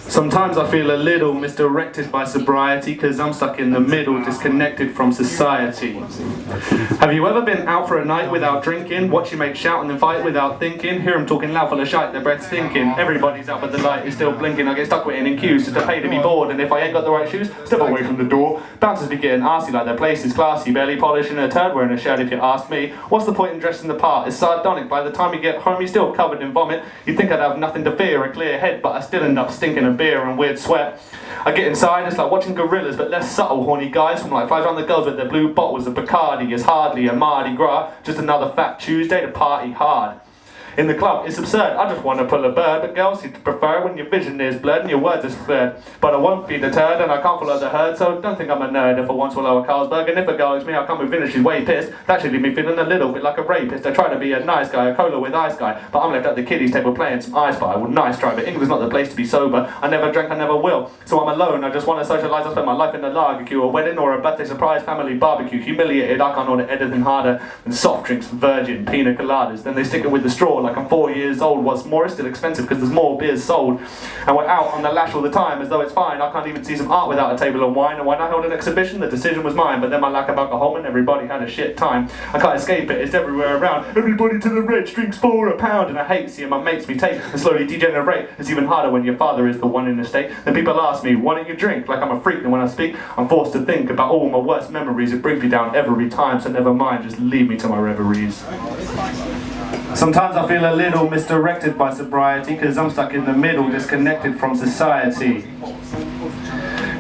Sometimes I feel a little misdirected by sobriety because I'm stuck in the middle, disconnected from society. Have you ever been out for a night without drinking? Watch your mates shout and then fight without thinking? Hear them talking loud full of shite, their breath stinking. Everybody's out but the light is still blinking. I get stuck waiting in queues just to pay to be bored. And if I ain't got the right shoes, step away from the door. Bouncers be getting arsey like their place is classy. Barely polishing a turd wearing a shirt if you ask me. What's the point in dressing the part? It's sardonic. By the time you get home you're still covered in vomit. You'd think I'd have nothing to fear, a clear head, but I still end up stinking of beer and weird sweat. I get inside, it's like watching gorillas, but less subtle, horny guys from like 5 round the girls with their blue bottles of Bacardi. Is hardly a Mardi Gras, just another fat Tuesday to party hard. In the club, it's absurd, I just want to pull a bird, but girls seem to prefer when your vision is blurred and your words are slurred. But I won't be deterred and I can't follow the herd, so don't think I'm a nerd if I want to swallow a Carlsberg. And if a girl is me, I'll come with finish, she's way pissed. That should leave me feeling a little bit like a rapist. I try to be a nice guy, a cola with ice guy, but I'm left at the kiddies table playing some I Spy. Well, nice try, but England's not the place to be sober. I never drank, I never will, so I'm alone. I just want to socialise, I spend my life in a lager queue, a wedding or a birthday surprise, family barbecue. Humiliated, I can't order anything harder than soft drinks, virgin, pina coladas. Then they stick it with the straw like I'm 4 years old. What's more, it's still expensive because there's more beers sold. And we're out on the lash all the time as though it's fine. I can't even see some art without a table and wine. And when I held an exhibition, the decision was mine. But then my lack of alcohol and everybody had a shit time. I can't escape it, it's everywhere around. Everybody to the rich drinks for £1. And I hate seeing my mates me take and slowly degenerate. It's even harder when your father is the one in the state. Then people ask me, why don't you drink? Like I'm a freak, and when I speak, I'm forced to think about all my worst memories. It brings me down every time, so never mind, just leave me to my reveries. Sometimes I feel a little misdirected by sobriety because I'm stuck in the middle, disconnected from society.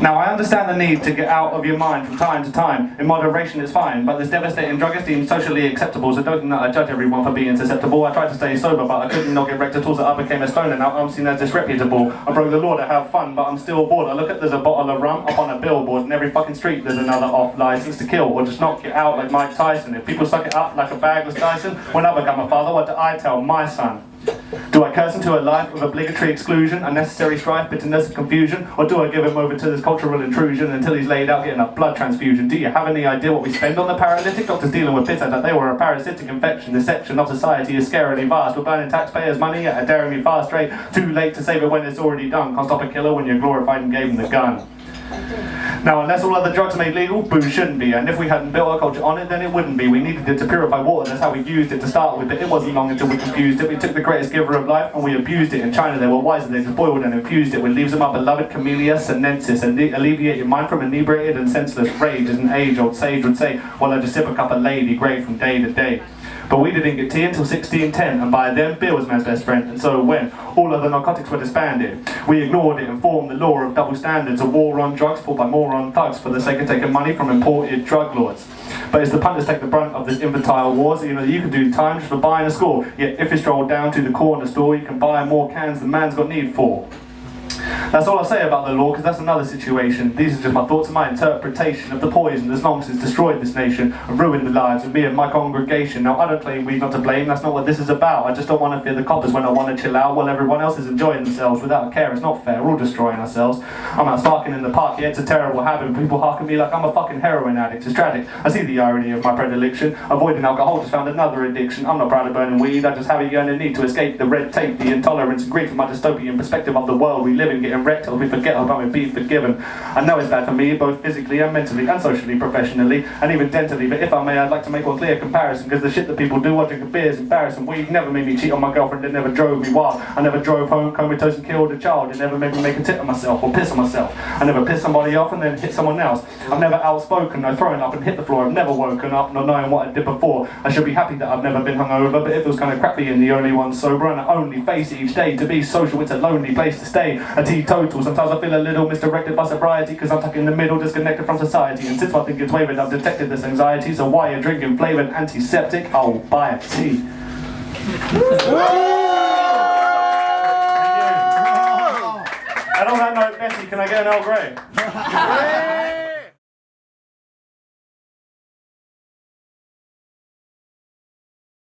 Now I understand the need to get out of your mind from time to time. In moderation is fine, but this devastating drug is deemed socially acceptable, so don't think that I judge everyone for being susceptible. I tried to stay sober, but I couldn't not get wrecked at all, so I became a stoner. Now I'm seen as disreputable. I broke the law to have fun, but I'm still bored. I look at there's a bottle of rum up on a billboard, and every fucking street there's another off license to kill, or just knock you out like Mike Tyson. If people suck it up like a bagless Dyson, when I become a father, what do I tell my son? Do I curse him to a life of obligatory exclusion, unnecessary strife, bitterness and confusion? Or do I give him over to this cultural intrusion until he's laid out getting a blood transfusion? Do you have any idea what we spend on the paralytic? Doctors dealing with piss that they were a parasitic infection. The section of society is scarily vast. We're burning taxpayers' money at a daringly fast rate. Too late to save it when it's already done. Can't stop a killer when you're glorified and gave him the gun. Now, unless all other drugs are made legal, booze shouldn't be. And if we hadn't built our culture on it, then it wouldn't be. We needed it to purify water, that's how we used it to start with. But it wasn't long until we confused it. We took the greatest giver of life and we abused it. In China, they were wiser, they just boiled and infused it with leaves of our beloved Camellia sinensis. And alleviate your mind from inebriated and senseless rage, as an age-old sage would say, while I just sip a cup of Lady Grey from day to day. But we didn't get tea until 1610, and by then beer was man's best friend. And so when all other narcotics were disbanded, we ignored it and formed the law of double standards, a war on drugs fought by moron thugs for the sake of taking money from imported drug lords. But it's the punters take the brunt of this infantile war, so you know you can do time just for buying a score. Yet if you stroll down to the corner store, you can buy more cans than man's got need for. That's all I'll say about the law, because that's another situation. These are just my thoughts and my interpretation of the poison that's long since destroyed this nation and ruined the lives of me and my congregation. Now, I don't claim we're not to blame, that's not what this is about. I just don't want to fear the coppers when I want to chill out while everyone else is enjoying themselves without care. It's not fair, we're all destroying ourselves. I'm out sparking in the park, yeah, it's a terrible habit. People hark at me like I'm a fucking heroin addict. It's tragic. I see the irony of my predilection. Avoiding alcohol just found another addiction. I'm not proud of burning weed, I just have a yearning need to escape the red tape, the intolerance and grief of my dystopian perspective of the world we live in, getting wrecked till we forget about me being forgiven. I know it's bad for me, both physically and mentally, and socially, professionally, and even dentally, but if I may, I'd like to make one clear comparison, because the shit that people do while drinking beer is embarrassing. Weed never made me cheat on my girlfriend, it never drove me wild. I never drove home comatose and killed a child. It never made me make a tit of myself or piss on myself. I never pissed somebody off and then hit someone else. I've never outspoken, no throwing up and hit the floor. I've never woken up not knowing what I did before. I should be happy that I've never been hungover, but it feels kind of crappy and the only one sober, and I only face it each day. To be social, it's a lonely place to stay. A teetotal, sometimes I feel a little misdirected by sobriety, because I'm stuck in the middle, disconnected from society. And since my thinking's wavered, I've detected this anxiety. So why you're drinking flavoured antiseptic, I'll buy a tea. And on that note, Bessie, can I get an Earl Grey?